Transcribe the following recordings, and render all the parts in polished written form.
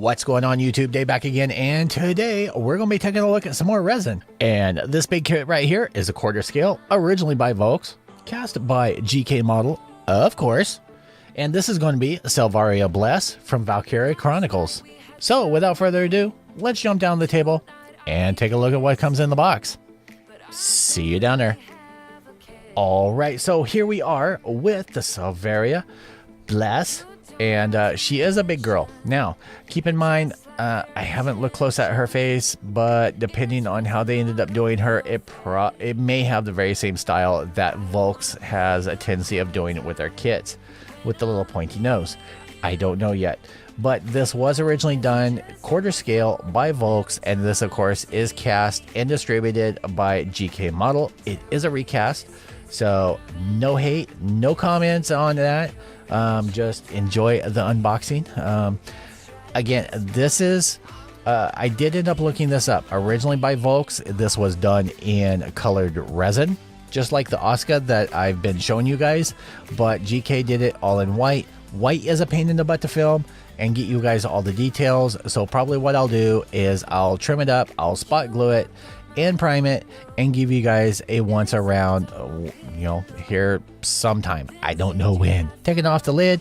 What's going on, YouTube? Day back again, and today we're going to be taking a look at some more resin. And this big kit right here is a quarter scale, originally by Volks, cast by GKMODEL, of course. And this is going to be Selvaria Bles from Valkyria Chronicles. So without further ado, let's jump down the table and take a look at what comes in the box. See you down there. All right, so here we are with the Selvaria Bles. And she is a big girl. Now, keep in mind, I haven't looked close at her face, but depending on how they ended up doing her, it may have the very same style that Volks has a tendency of doing it with their kits, with the little pointy nose. I don't know yet. But this was originally done quarter scale by Volks, and this, of course, is cast and distributed by GKMODEL. It is a recast, so no hate, no comments on that. Just enjoy the unboxing. Again, this is, I did end up looking this up. Originally by Volks, this was done in colored resin, just like the Oscar that I've been showing you guys, but GK did it all in white. White is a pain in the butt to film and get you guys all the details. So probably what I'll do is I'll trim it up, I'll spot glue it and prime it and give you guys a once around, you know, here sometime. I don't know when. Taking off the lid,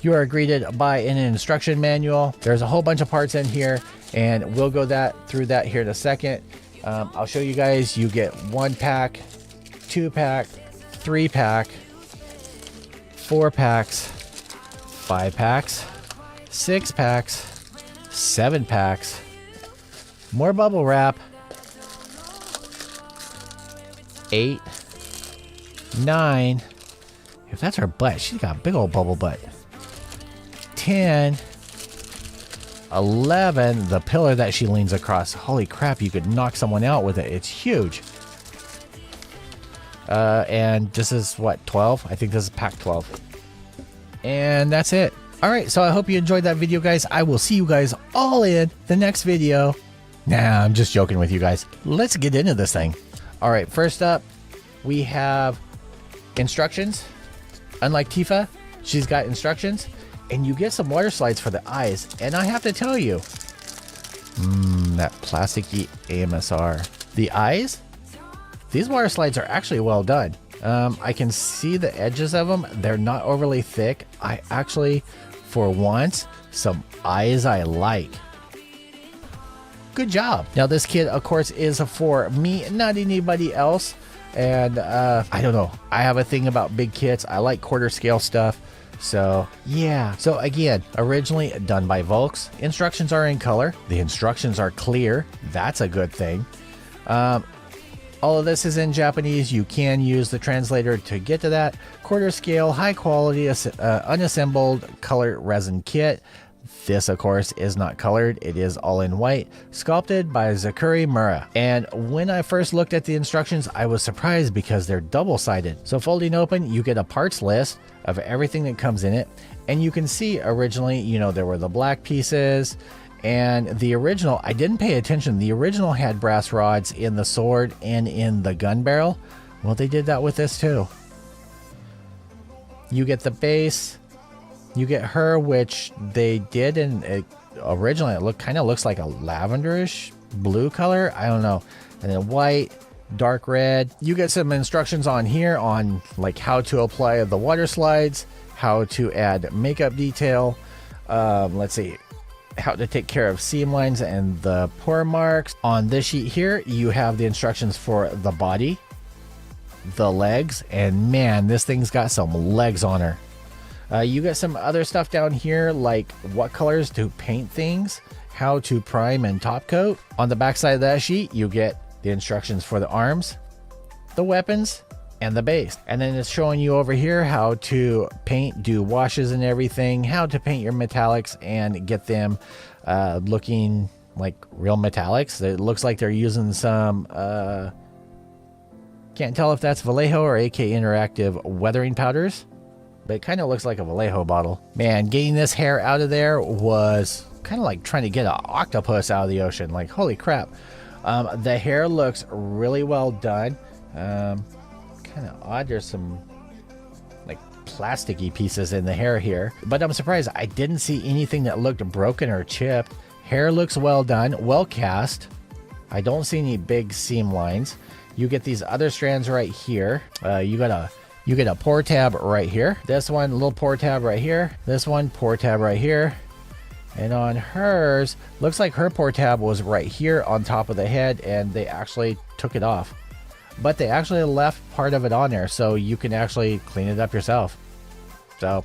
you are greeted by an instruction manual. There's a whole bunch of parts in here, and we'll go through that here in a second. I'll show you guys. You get 1 pack, 2 pack, 3 pack, 4 packs, 5 packs, 6 packs, 7 packs, more bubble wrap, 8, 9, if that's her butt, she's got a big old bubble butt, 10, 11, the pillar that she leans across, holy crap, you could knock someone out with it, it's huge. And this is what, 12? I think this is pack 12. And that's it. Alright, so I hope you enjoyed that video, guys. I will see you guys all in the next video. Nah, I'm just joking with you guys. Let's get into this thing. All right, first up, we have instructions. Unlike Tifa, she's got instructions, and you get some water slides for the eyes. And I have to tell you, that plasticky AMSR. The eyes, these water slides are actually well done. I can see the edges of them. They're not overly thick. I actually, for once, some eyes I like. Good job. Now this kit, of course, is for me, not anybody else. And I don't know, I have a thing about big kits. I like quarter scale stuff. So yeah, so again, originally done by Volks. Instructions are in color. The instructions are clear. That's a good thing. All of this is in Japanese. You can use the translator to get to that. Quarter scale, high quality, unassembled color resin kit. This, of course, is not colored. It is all in white, sculpted by Zakuri Mura. And when I first looked at the instructions, I was surprised because they're double-sided. So folding open, you get a parts list of everything that comes in it. And you can see originally, you know, there were the black pieces. And the original, I didn't pay attention. The original had brass rods in the sword and in the gun barrel. Well, they did that with this too. You get the base. You get her, which they did, and originally it kind of looks like a lavenderish blue color. I don't know. And then white, dark red. You get some instructions on here on like how to apply the water slides, how to add makeup detail. Let's see, how to take care of seam lines and the pore marks. On this sheet here, you have the instructions for the body, the legs, and man, this thing's got some legs on her. You get some other stuff down here, like what colors to paint things, how to prime and top coat. On the back side of that sheet, you get the instructions for the arms, the weapons, and the base. And then it's showing you over here how to paint, do washes and everything, how to paint your metallics and get them looking like real metallics. It looks like they're using some, can't tell if that's Vallejo or AK Interactive weathering powders. But it kind of looks like a Vallejo bottle. Man, getting this hair out of there was kind of like trying to get an octopus out of the ocean. Like, holy crap. The hair looks really well done. Kind of odd. There's some like plasticky pieces in the hair here, but I'm surprised I didn't see anything that looked broken or chipped. Hair looks well done, well cast. I don't see any big seam lines. You get these other strands right here. You get a pour tab right here. This one, little pour tab right here. This one, pour tab right here. And on hers, looks like her pour tab was right here on top of the head, and they actually took it off. But they actually left part of it on there, so you can actually clean it up yourself. So,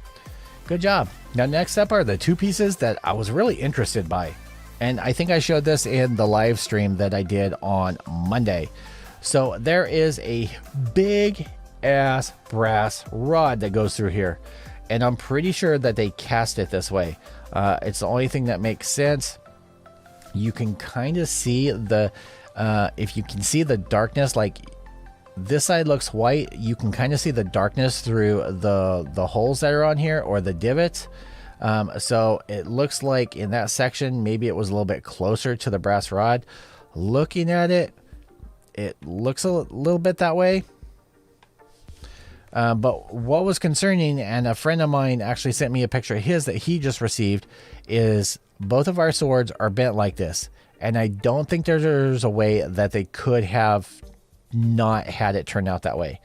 good job. Now next up are the two pieces that I was really interested by. And I think I showed this in the live stream that I did on Monday. So there is a big ass brass rod that goes through here. And I'm pretty sure that they cast it this way. It's the only thing that makes sense. You can kind of see the, if you can see the darkness, like this side looks white, you can kind of see the darkness through the holes that are on here, or the divots. So it looks like in that section, maybe it was a little bit closer to the brass rod. Looking at it, it looks a little bit that way. But what was concerning, and a friend of mine actually sent me a picture of his that he just received, is both of our swords are bent like this. And I don't think there's a way that they could have not had it turn out that way.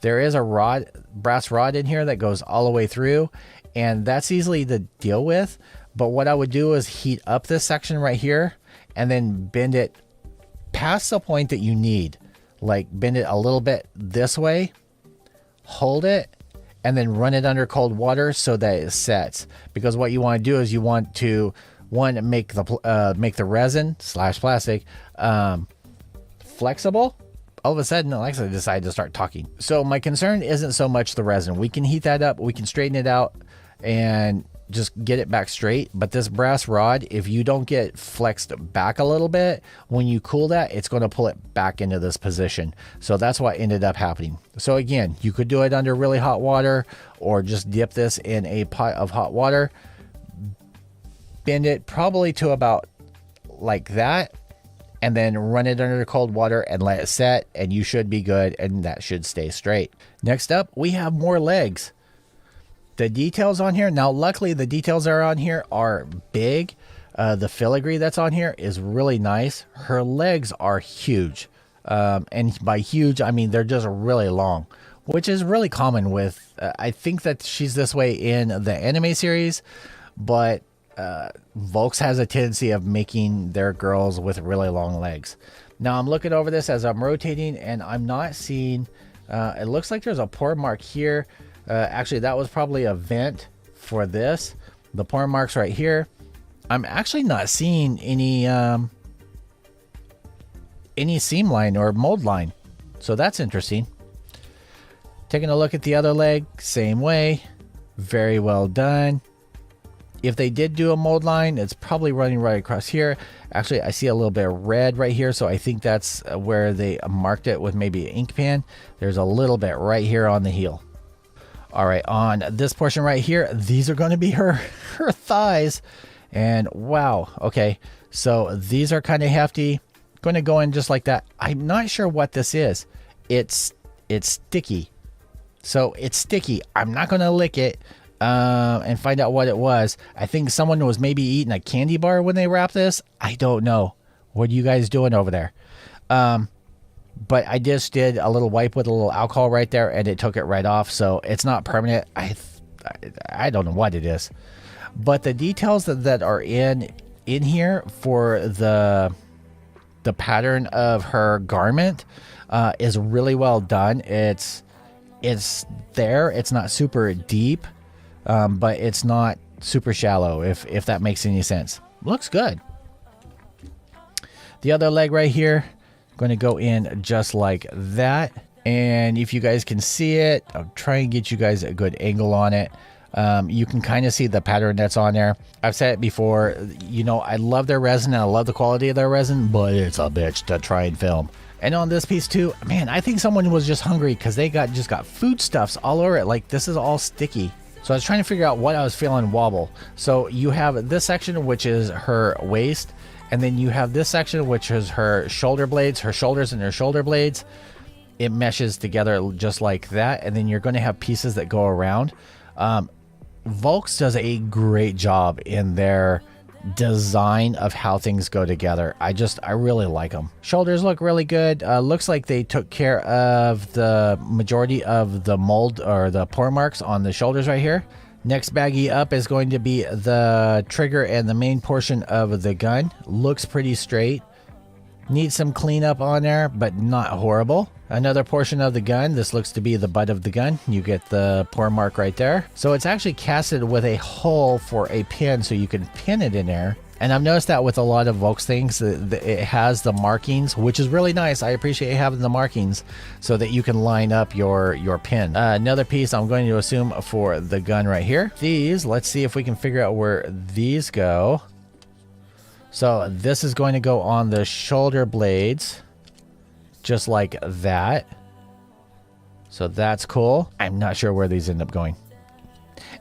There is a brass rod in here that goes all the way through, and that's easily to deal with. But what I would do is heat up this section right here and then bend it past the point that you need. Like bend it a little bit this way, hold it, and then run it under cold water so that it sets. Because what you want to do is you want to, one, make the resin / plastic flexible. All of a sudden, Alexa decided to start talking. So my concern isn't so much the resin. We can heat that up, we can straighten it out and just get it back straight. But this brass rod, if you don't get flexed back a little bit, when you cool that, it's going to pull it back into this position. So that's what ended up happening. So again, you could do it under really hot water, or just dip this in a pot of hot water, bend it probably to about like that, and then run it under cold water and let it set, and you should be good, and that should stay straight. Next up, we have more legs. The details on here, now luckily the details that are on here are big. The filigree that's on here is really nice. Her legs are huge. And by huge, I mean they're just really long, which is really common with, I think that she's this way in the anime series, but Volks has a tendency of making their girls with really long legs. Now I'm looking over this as I'm rotating, and I'm not seeing, it looks like there's a pour mark here. Actually, that was probably a vent for this. The pour marks right here. I'm actually not seeing any seam line or mold line. So that's interesting. Taking a look at the other leg, same way. Very well done. If they did do a mold line, it's probably running right across here. Actually, I see a little bit of red right here, so I think that's where they marked it with maybe an ink pen. There's a little bit right here on the heel. All right, on this portion right here, these are going to be her thighs. And wow, okay, so these are kind of hefty. Going to go in just like that. I'm not sure what this is. It's sticky. So it's sticky. I'm not going to lick it and find out what it was. I think someone was maybe eating a candy bar when they wrapped this. I don't know. What are you guys doing over there? But I just did a little wipe with a little alcohol right there, and it took it right off. So it's not permanent. I don't know what it is. But the details that are in here for the pattern of her garment is really well done. It's there. It's not super deep, but it's not super shallow, if that makes any sense. Looks good. The other leg right here, going to go in just like that. And if you guys can see it, I'll try and get you guys a good angle on it. You can kind of see the pattern that's on there. I've said it before, you know, I love their resin and I love the quality of their resin, but it's a bitch to try and film. And on this piece too, man, I think someone was just hungry because they just got foodstuffs all over it. Like, this is all sticky. So I was trying to figure out what I was feeling wobble. So you have this section, which is her waist. And then you have this section, which is her shoulder blades, her shoulders and her shoulder blades. it meshes together just like that, and then you're going to have pieces that go around. Volks does a great job in their design of how things go together. I really like them. Shoulders look really good. Looks like they took care of the majority of the mold or the pore marks on the shoulders right here. Next baggie up is going to be the trigger and the main portion of the gun. Looks pretty straight. Needs some cleanup on there, but not horrible. Another portion of the gun. This looks to be the butt of the gun. You get the pore mark right there. So it's actually casted with a hole for a pin, so you can pin it in there. And I've noticed that with a lot of Volks things, it has the markings, which is really nice. I appreciate having the markings so that you can line up your pin. Another piece I'm going to assume for the gun right here. These, let's see if we can figure out where these go. So this is going to go on the shoulder blades, just like that. So that's cool. I'm not sure where these end up going.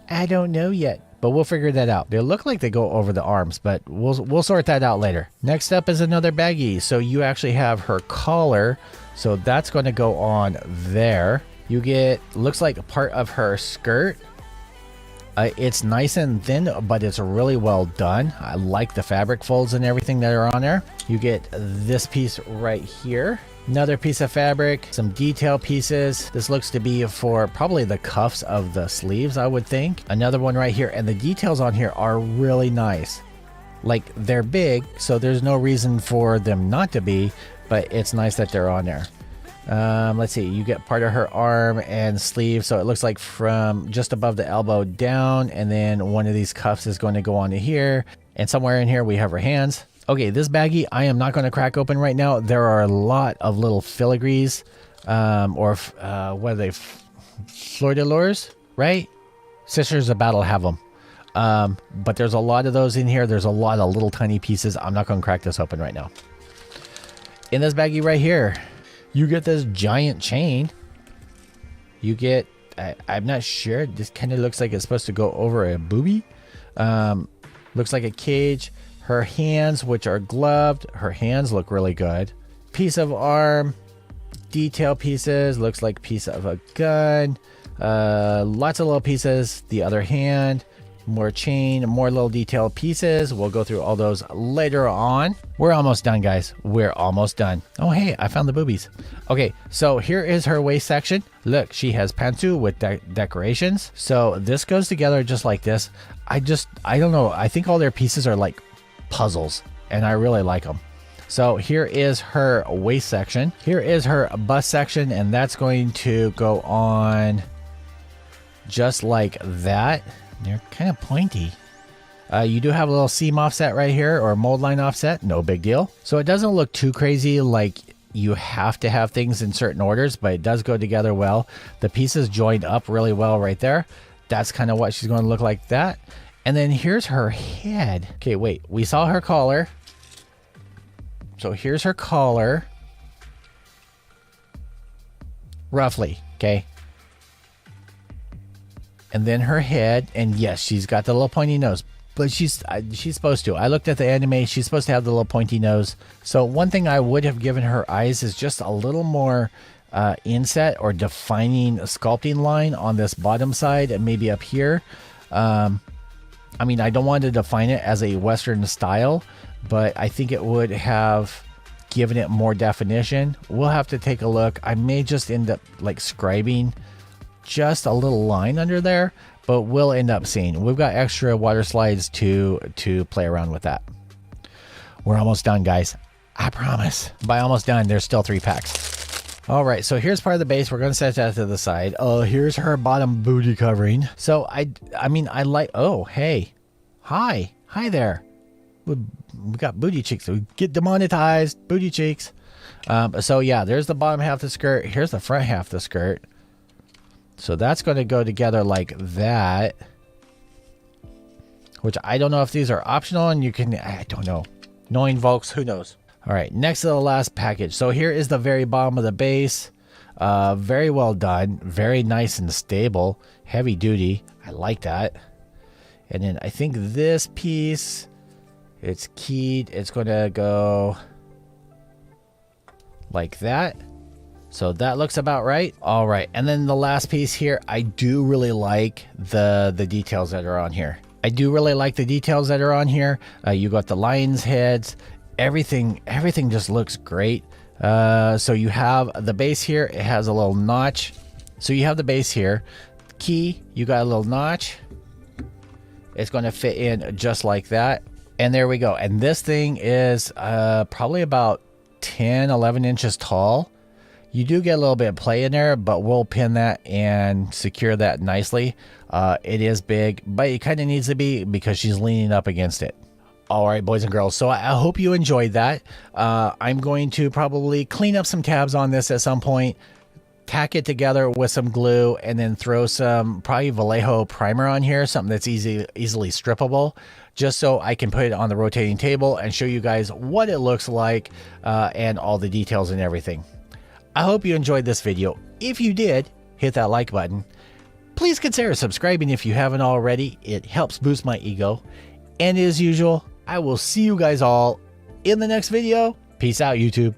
I don't know yet, but we'll figure that out. They look like they go over the arms, but we'll sort that out later. Next up is another baggie. So you actually have her collar. So that's going to go on there. You get, looks like a part of her skirt. It's nice and thin, but it's really well done. I like the fabric folds and everything that are on there. You get this piece right here. Another piece of fabric, some detail pieces. This looks to be for probably the cuffs of the sleeves, I would think. Another one right here, and the details on here are really nice. Like, they're big, so there's no reason for them not to be, but it's nice that they're on there. Let's see, you get part of her arm and sleeve, so it looks like from just above the elbow down, and then one of these cuffs is going to go onto here, and somewhere in here we have her hands. Okay, this baggie I am not going to crack open right now. There are a lot of little filigrees, what are they, fleur de lures, right? Sisters of Battle have them. But there's a lot of those in here. There's a lot of little tiny pieces. I'm not going to crack this open right now. In this baggie right here, you get this giant chain. You get, I'm not sure. This kind of looks like it's supposed to go over a boobie. Looks like a cage. Her hands, which are gloved. Her hands look really good. Piece of arm. Detail pieces. Looks like piece of a gun. Lots of little pieces. The other hand. More chain, more little detail pieces. We'll go through all those later on. We're almost done, guys. We're almost done. Oh, hey, I found the boobies. Okay, so here is her waist section. Look, she has pantsu with decorations. So this goes together just like this. I don't know. I think all their pieces are like puzzles, and I really like them. So here is her waist section. Here is her bust section, and that's going to go on just like that. They're kind of pointy. You do have a little seam offset right here, or mold line offset. No big deal. So it doesn't look too crazy like you have to have things in certain orders, but it does go together well. The pieces joined up really well right there. That's kind of what she's going to look like that. And then here's her head. Okay, wait. We saw her collar. So here's her collar. Roughly, okay? And then her head, and yes, she's got the little pointy nose, but she's supposed to. I looked at the anime, she's supposed to have the little pointy nose. So one thing I would have given her eyes is just a little more inset or defining sculpting line on this bottom side and maybe up here. I mean, I don't want to define it as a Western style, but I think it would have given it more definition. We'll have to take a look. I may just end up like scribing just a little line under there, but we'll end up seeing. We've got extra water slides to play around with that. We're almost done, guys. I promise. By almost done, there's still 3 packs. All right, so here's part of the base. We're going to set that to the side. Oh, here's her bottom booty covering. So I mean, I like, oh, hey, hi there. We got booty cheeks. We get demonetized, booty cheeks. So yeah, there's the bottom half of the skirt. Here's the front half of the skirt. So that's going to go together like that, which I don't know if these are optional, and you can, I don't know. Knowing Volks, who knows? All right, next to the last package. So here is the very bottom of the base. Very well done. Very nice and stable. Heavy duty. I like that. And then I think this piece, it's keyed. It's going to go like that. So that looks about right. All right, and then the last piece here, I do really like the details that are on here. I do really like the details that are on here. You got the lion's heads, everything just looks great. So you have the base here, it has a little notch. So you have the base here. Key, you got a little notch. It's going to fit in just like that. And there we go. And this thing is probably about 10-11 inches tall. You do get a little bit of play in there, but we'll pin that and secure that nicely. It is big, but it kind of needs to be because she's leaning up against it. All right, boys and girls, so I hope you enjoyed that. I'm going to probably clean up some tabs on this at some point, tack it together with some glue, and then throw some probably Vallejo primer on here, something that's easily strippable, just so I can put it on the rotating table and show you guys what it looks like and all the details and everything. I hope you enjoyed this video. If you did, hit that like button. Please consider subscribing if you haven't already. It helps boost my ego. And as usual, I will see you guys all in the next video. Peace out, YouTube.